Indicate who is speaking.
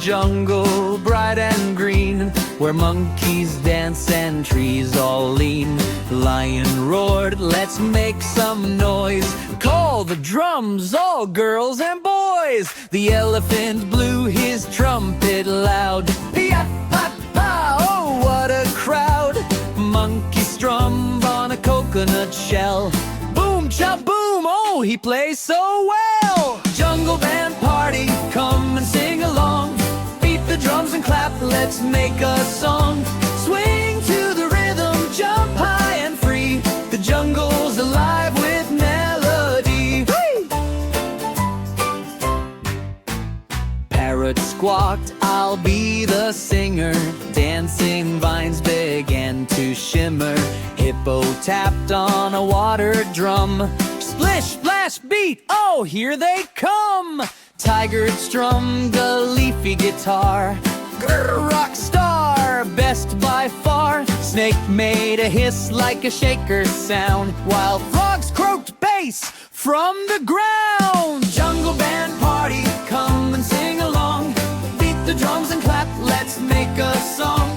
Speaker 1: jungle bright and green, where monkeys dance and trees all lean. The lion roared, let's make some noise. Call the drums, all girls and boys. The elephant blew his trumpet loud. Pia-pa-pa, oh what a crowd. Monkey strummed on a coconut shell. Boom, chop, boom, oh he plays so well. Jungle band party, come and sing along. Beat the drums and clap, let's make a song. Swing to the rhythm, jump high and free. The jungle's alive with melody. Whee! Parrot squawked, I'll be the singer. Dancing vines began to shimmer. Hippo tapped on a water drum. Splish, splash, beat, oh here they come. Tiger strummed a leafy guitar. Grr, rock star, best by far. Snake made a hiss like a shaker sound, while frogs croaked bass from the ground. Jungle band party, come and sing along. Beat the drums and clap, let's make a song.